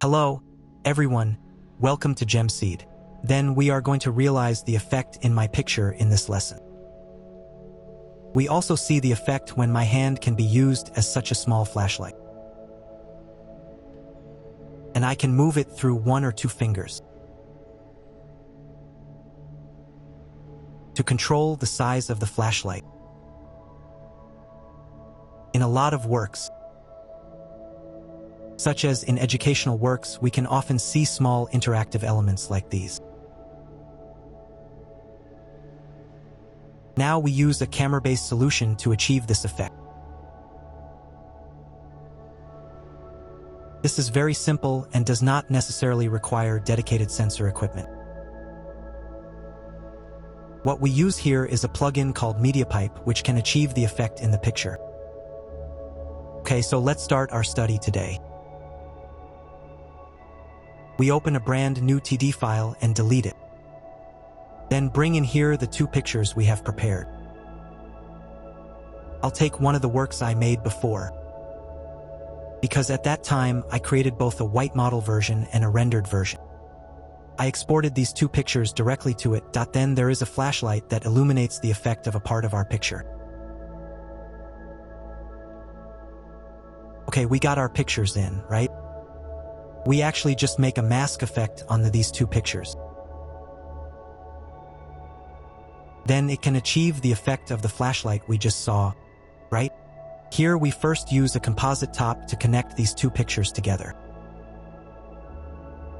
Hello, everyone. Welcome to GemSeed. Then we are going to realize the effect in my picture in this lesson. We also see the effect when my hand can be used as such a small flashlight. And I can move it through 1 or 2 fingers to control the size of the flashlight. In a lot of works, such as in educational works, we can often see small interactive elements like these. Now we use a camera-based solution to achieve this effect. This is very simple and does not necessarily require dedicated sensor equipment. What we use here is a plugin called MediaPipe, which can achieve the effect in the picture. Okay, so let's start our study today. We open a brand new TD file and delete it. Then bring in here the 2 pictures we have prepared. I'll take one of the works I made before, because at that time I created both a white model version and a rendered version. I exported these 2 pictures directly to it. Then there is a flashlight that illuminates the effect of a part of our picture. Okay, we got our pictures in, right? We actually just make a mask effect on these 2 pictures. Then it can achieve the effect of the flashlight we just saw, right? Here we first use a composite top to connect these 2 pictures together,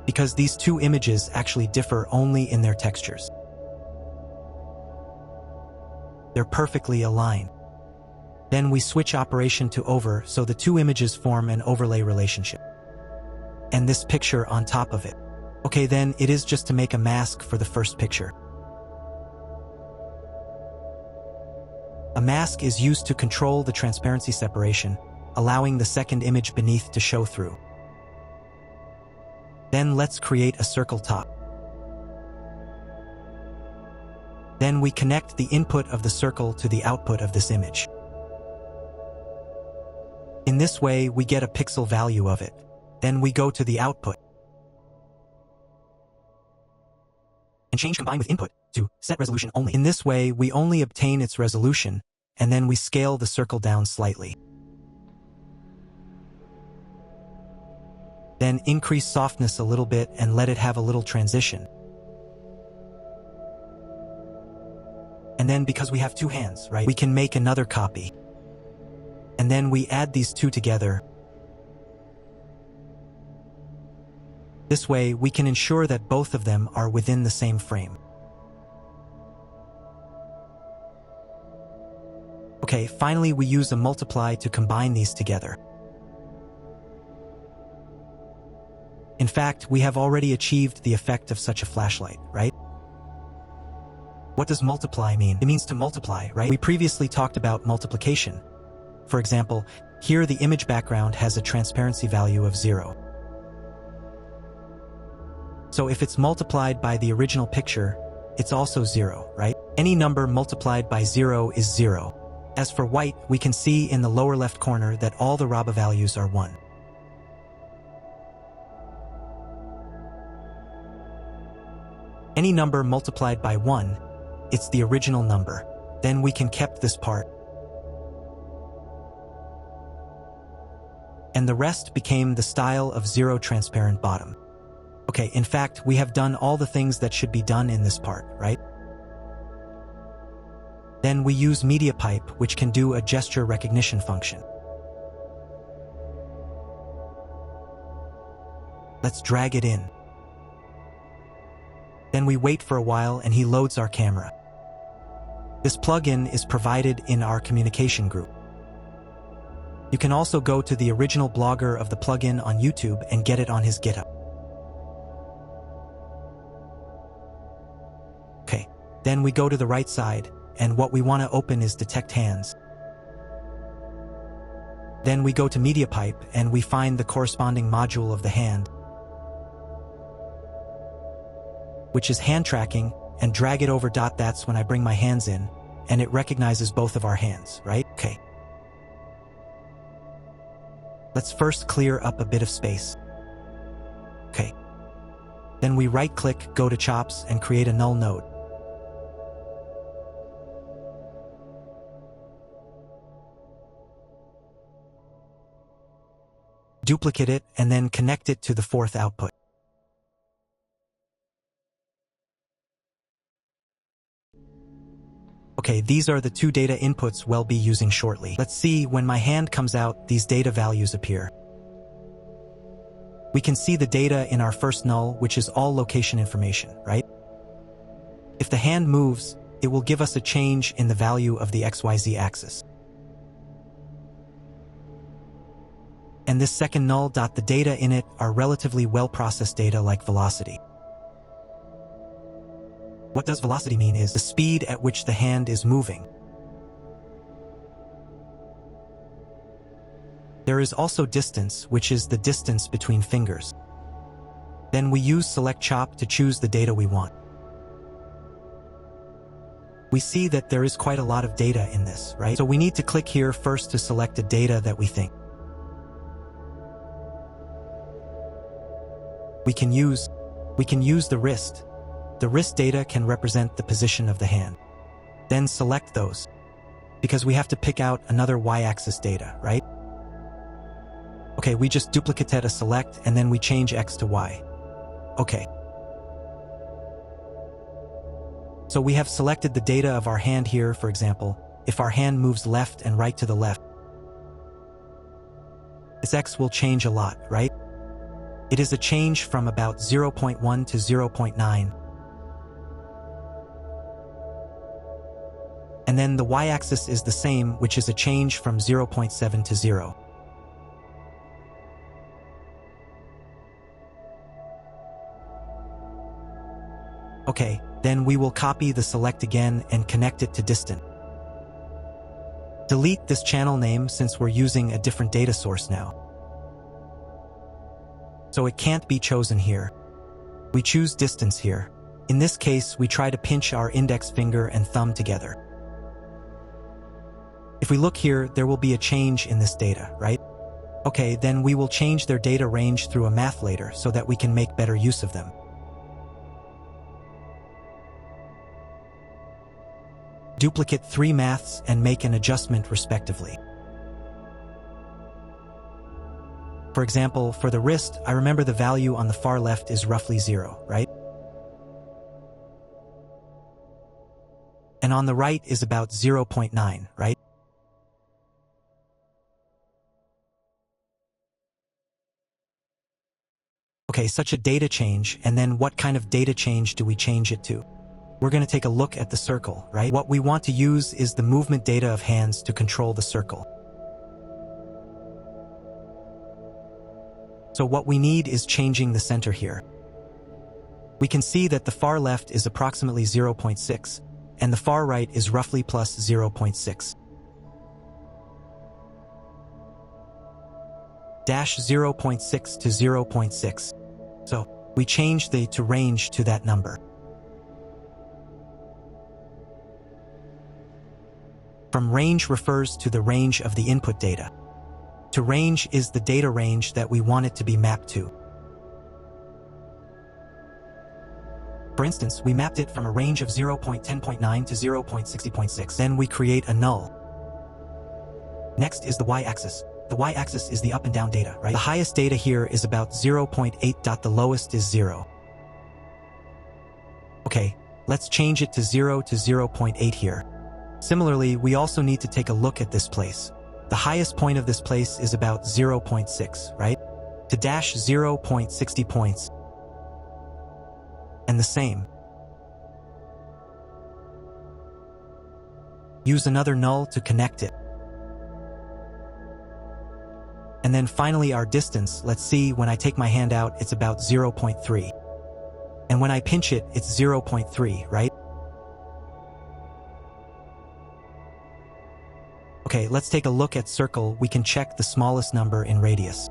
because these 2 images actually differ only in their textures. They're perfectly aligned. Then we switch operation to over, so the 2 images form an overlay relationship. And this picture on top of it. Okay, then it is just to make a mask for the first picture. A mask is used to control the transparency separation, allowing the second image beneath to show through. Then let's create a circle top. Then we connect the input of the circle to the output of this image. In this way, we get a pixel value of it. Then we go to the output and change combine with input to set resolution only. In this way, we only obtain its resolution, and then we scale the circle down slightly. Then increase softness a little bit and let it have a little transition. And then because we have 2 hands, right, we can make another copy. And then we add these 2 together. This way, we can ensure that both of them are within the same frame. Okay, finally we use a multiply to combine these together. In fact, we have already achieved the effect of such a flashlight, right? What does multiply mean? It means to multiply, right? We previously talked about multiplication. For example, here the image background has a transparency value of 0. So if it's multiplied by the original picture, it's also 0, right? Any number multiplied by 0 is 0. As for white, we can see in the lower left corner that all the Rabi values are 1. Any number multiplied by 1, it's the original number. Then we can keep this part. And the rest became the style of 0 transparent bottom. Okay, in fact, we have done all the things that should be done in this part, right? Then we use MediaPipe, which can do a gesture recognition function. Let's drag it in. Then we wait for a while and he loads our camera. This plugin is provided in our communication group. You can also go to the original blogger of the plugin on YouTube and get it on his GitHub. Okay, then we go to the right side, and what we want to open is Detect Hands. Then we go to MediaPipe and we find the corresponding module of the hand, which is hand tracking, and drag it over. That's when I bring my hands in, and it recognizes both of our hands, right? Okay. Let's first clear up a bit of space. Okay. Then we right-click, go to chops, and create a null node. Duplicate it, and then connect it to the fourth output. Okay, these are the two data inputs we'll be using shortly. Let's see, when my hand comes out, these data values appear. We can see the data in our first null, which is all location information, right? If the hand moves, it will give us a change in the value of the XYZ axis. And this second null. The data in it are relatively well-processed data like velocity. What does velocity mean is the speed at which the hand is moving. There is also distance, which is the distance between fingers. Then we use select chop to choose the data we want. We see that there is quite a lot of data in this, right? So we need to click here first to select a data that we think. We can use the wrist. The wrist data can represent the position of the hand. Then select those, because we have to pick out another y-axis data, right? Okay, we just duplicate a select and then we change x to y. Okay. So we have selected the data of our hand here, for example, if our hand moves left and right to the left, its x will change a lot, right? It is a change from about 0.1 to 0.9. And then the y-axis is the same, which is a change from 0.7 to 0. Okay, then we will copy the select again and connect it to distant. Delete this channel name since we're using a different data source now. So it can't be chosen here. We choose distance here. In this case, we try to pinch our index finger and thumb together. If we look here, there will be a change in this data, right? Okay, then we will change their data range through a math later so that we can make better use of them. Duplicate 3 maths and make an adjustment respectively. For example, for the wrist, I remember the value on the far left is roughly 0, right? And on the right is about 0.9, right? Okay, such a data change, and then what kind of data change do we change it to? We're going to take a look at the circle, right? What we want to use is the movement data of hands to control the circle. So what we need is changing the center here. We can see that the far left is approximately 0.6, and the far right is roughly plus 0.6. Dash 0.6 to 0.6. So we change the to range to that number. From range refers to the range of the input data. To range is the data range that we want it to be mapped to. For instance, we mapped it from a range of 0.10.9 to 0.60.6. Then we create a null. Next is the y-axis. The y-axis is the up and down data, right? The highest data here is about 0.8. The lowest is 0. Okay, let's change it to 0 to 0.8 here. Similarly, we also need to take a look at this place. The highest point of this place is about 0.6, right? To dash 0.60 points. And the same. Use another null to connect it. And then finally our distance, let's see, when I take my hand out, it's about 0.3. And when I pinch it, it's 0.3, right? Okay, let's take a look at circle. We can check the smallest number in radius.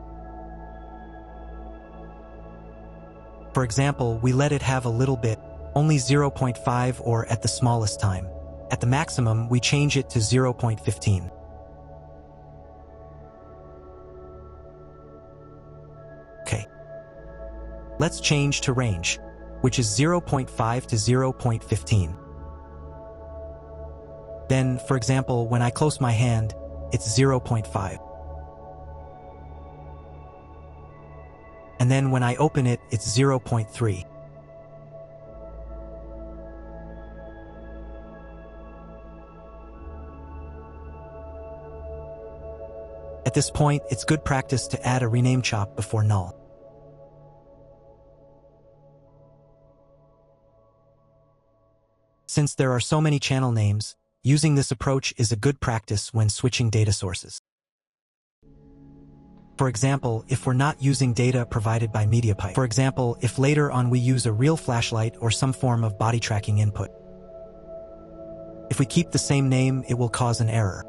For example, we let it have a little bit, only 0.5 or at the smallest time. At the maximum, we change it to 0.15. Let's change to range, which is 0.5 to 0.15. Then, for example, when I close my hand, it's 0.5. And then when I open it, it's 0.3. At this point, it's good practice to add a rename chop before null. Since there are so many channel names, using this approach is a good practice when switching data sources. For example, if we're not using data provided by MediaPipe. For example, if later on we use a real flashlight or some form of body tracking input. If we keep the same name, it will cause an error.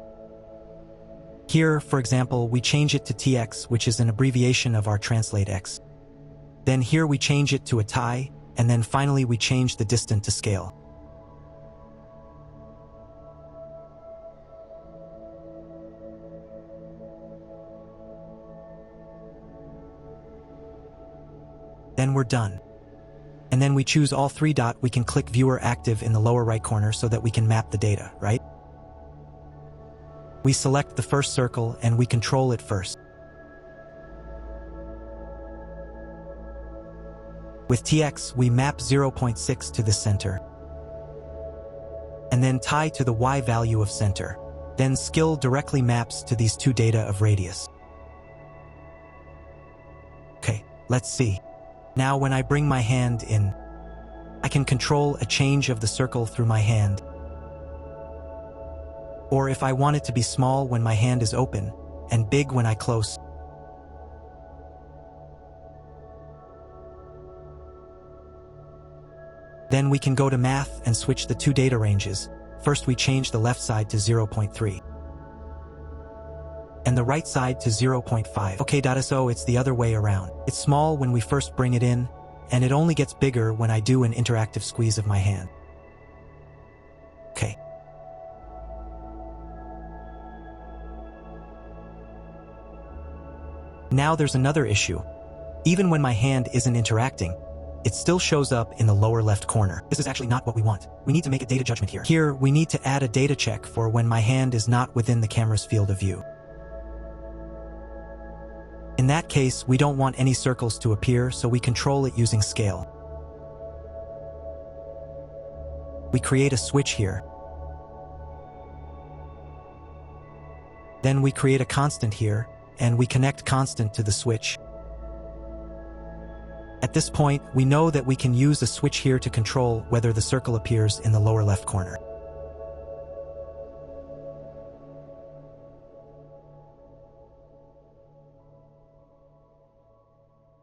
Here, for example, we change it to TX, which is an abbreviation of our translate X. Then here we change it to a tie, and then finally we change the distant to scale. Then we're done. And then we choose all three dots. We can click Viewer Active in the lower right corner so that we can map the data, right? We select the first circle and we control it first. With TX, we map 0.6 to the center. And then tie to the Y value of center. Then skill directly maps to these two data of radius. Okay, let's see. Now when I bring my hand in, I can control a change of the circle through my hand. Or if I want it to be small when my hand is open, and big when I close. Then we can go to Math and switch the two data ranges. First we change the left side to 0.3. And the right side to 0.5. Okay, so it's the other way around. It's small when we first bring it in, and it only gets bigger when I do an interactive squeeze of my hand. Okay. Now there's another issue. Even when my hand isn't interacting, it still shows up in the lower left corner. This is actually not what we want. We need to make a data judgment here. Here, we need to add a data check for when my hand is not within the camera's field of view. In that case, we don't want any circles to appear, so we control it using scale. We create a switch here. Then we create a constant here, and we connect constant to the switch. At this point, we know that we can use a switch here to control whether the circle appears in the lower left corner.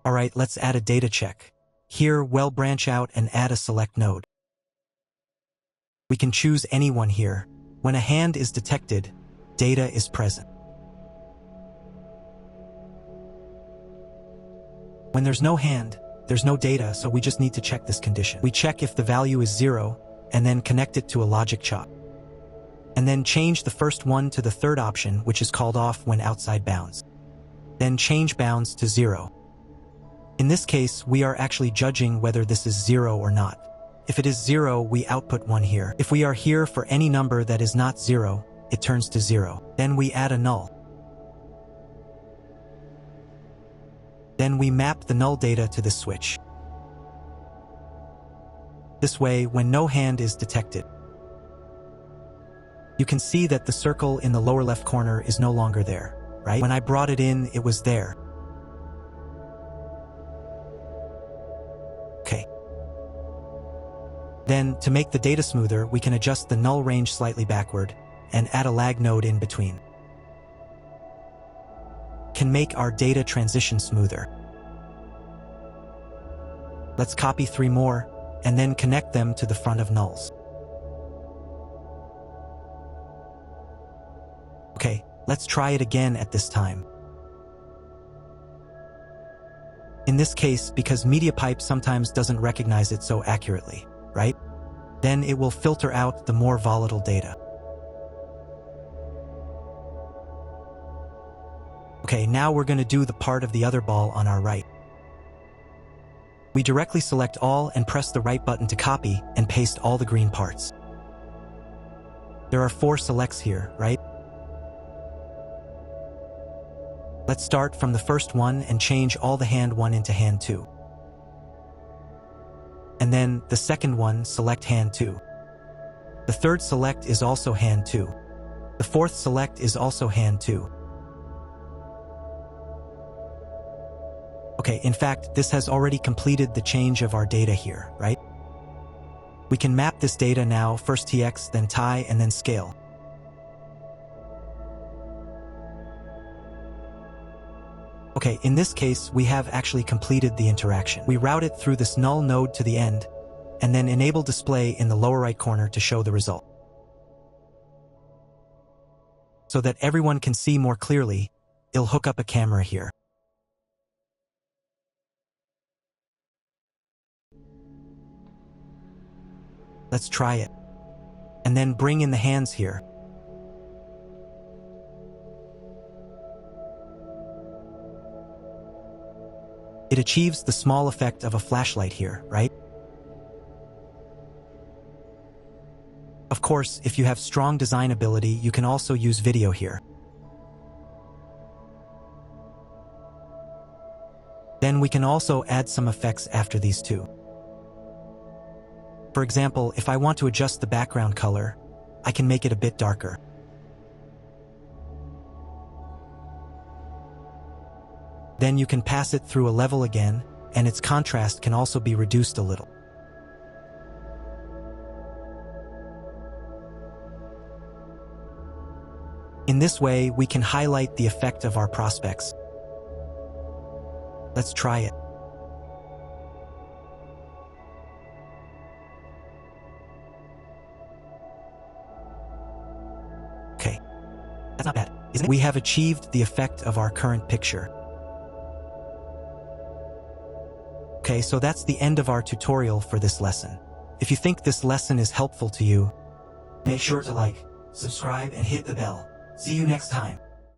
Alright, let's add a data check. Here, we'll branch out and add a select node. We can choose anyone here. When a hand is detected, data is present. When there's no hand, there's no data, so we just need to check this condition. We check if the value is 0, and then connect it to a logic chop. And then change the first one to the third option, which is called off when outside bounds. Then change bounds to 0. In this case, we are actually judging whether this is 0 or not. If it is 0, we output 1 here. If we are here for any number that is not 0, it turns to 0. Then we add a null. Then we map the null data to the switch. This way, when no hand is detected, you can see that the circle in the lower left corner is no longer there, right? When I brought it in, it was there. Okay. Then, to make the data smoother, we can adjust the null range slightly backward and add a lag node in between. Can make our data transition smoother. Let's copy 3 more and then connect them to the front of nulls. Okay, let's try it again at this time. In this case, because MediaPipe sometimes doesn't recognize it so accurately, right? Then it will filter out the more volatile data. Okay, now we're going to do the part of the other ball on our right. We directly select all and press the right button to copy and paste all the green parts. There are 4 selects here, right? Let's start from the first one and change all the hand 1 into hand 2. And then the second one, select hand 2. The third select is also hand 2. The fourth select is also hand 2. Okay, in fact, this has already completed the change of our data here, right? We can map this data now, first TX, then tie, and then scale. Okay, in this case, we have actually completed the interaction. We route it through this null node to the end, and then enable display in the lower right corner to show the result. So that everyone can see more clearly, it'll hook up a camera here. Let's try it. And then bring in the hands here. It achieves the small effect of a flashlight here, right? Of course, if you have strong design ability, you can also use video here. Then we can also add some effects after these two. For example, if I want to adjust the background color, I can make it a bit darker. Then you can pass it through a level again, and its contrast can also be reduced a little. In this way, we can highlight the effect of our prospects. Let's try it. Okay, that's not bad, isn't it? We have achieved the effect of our current picture. Okay, so that's the end of our tutorial for this lesson. If you think this lesson is helpful to you, make sure to like, subscribe, and hit the bell. See you next time.